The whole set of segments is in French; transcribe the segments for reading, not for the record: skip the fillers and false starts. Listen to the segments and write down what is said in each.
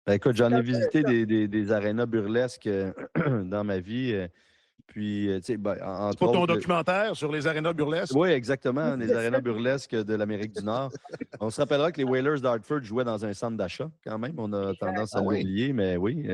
Ben, écoute, C'est j'en ai un peu visité ça. des arénas burlesques dans ma vie. Puis, tu sais, ben, C'est entre pour ton autres, documentaire sur les arénas burlesques? oui, exactement, les C'est arénas ça. burlesques de l'Amérique du Nord. On se rappellera que les Whalers d'Hartford jouaient dans un centre d'achat, quand même. On a Exact. tendance à Ah oui? l'oublier, mais oui,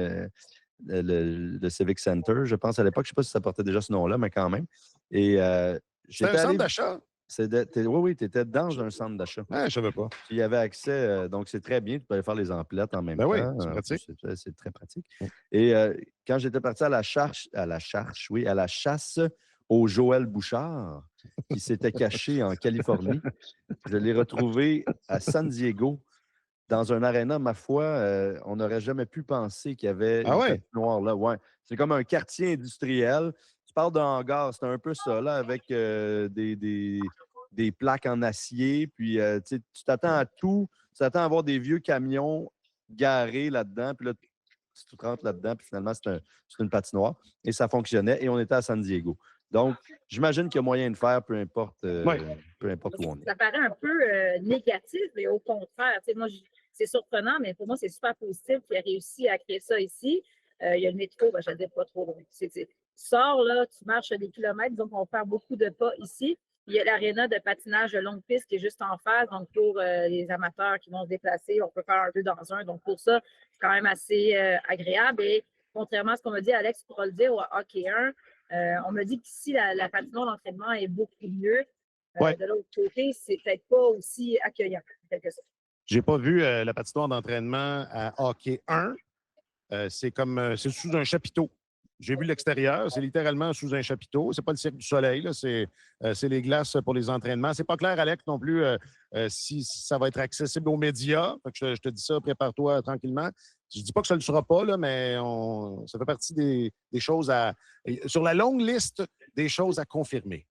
le Civic Center, je pense à l'époque. Je ne sais pas si ça portait déjà ce nom-là, mais quand même. Et C'est un j'étais centre allé. d'achat? Oui, oui, tu étais dans un centre d'achat. Ah, je savais pas. Puis il y avait accès, donc c'est très bien. Tu peux aller faire les emplettes en même Ben oui, temps. c'est En plus, pratique. c'est très pratique. Et quand j'étais parti à la chasse au Joël Bouchard, qui s'était caché en Californie, je l'ai retrouvé à San Diego, dans un aréna, ma foi, on n'aurait jamais pu penser qu'il y avait Ah une ouais? patinoire là. Ouais. C'est comme un quartier industriel. Tu parles d'un hangar, c'est un peu ça, là, avec des plaques en acier. Puis, tu sais, tu t'attends à tout. Tu t'attends à avoir des vieux camions garés là-dedans. Puis là, tu te rentres là-dedans. Puis finalement, c'est une patinoire. Et ça fonctionnait. Et on était à San Diego. Donc, j'imagine qu'il y a moyen de faire, Oui. peu importe où on est. Ça paraît un peu négatif, mais au contraire, tu sais, moi, c'est surprenant, mais pour moi, c'est super positif qu'il a réussi à créer ça ici. Il y a le métro, ben, je ne le dis pas trop loin. Tu sors là, tu marches des kilomètres, donc on fait beaucoup de pas ici. Il y a l'aréna de patinage de longue piste qui est juste en face, donc pour les amateurs qui vont se déplacer, on peut faire un deux dans un. Donc pour ça, c'est quand même assez agréable. Et contrairement à ce qu'on m'a dit, Alex pourra le dire au hockey 1, on me dit qu'ici, la patinoire d'entraînement est beaucoup mieux. Ouais. De l'autre côté, c'est peut-être pas aussi accueillant, en quelque sorte. J'ai pas vu la patinoire d'entraînement à hockey 1. C'est sous un chapiteau. J'ai vu l'extérieur, c'est littéralement sous un chapiteau. C'est pas le Cirque du Soleil, là, c'est les glaces pour les entraînements. C'est pas clair, Alex, non plus, si ça va être accessible aux médias. Fait que je te dis ça, prépare-toi tranquillement. Je dis pas que ça ne le sera pas, là, mais ça fait partie des choses sur la longue liste des choses à confirmer.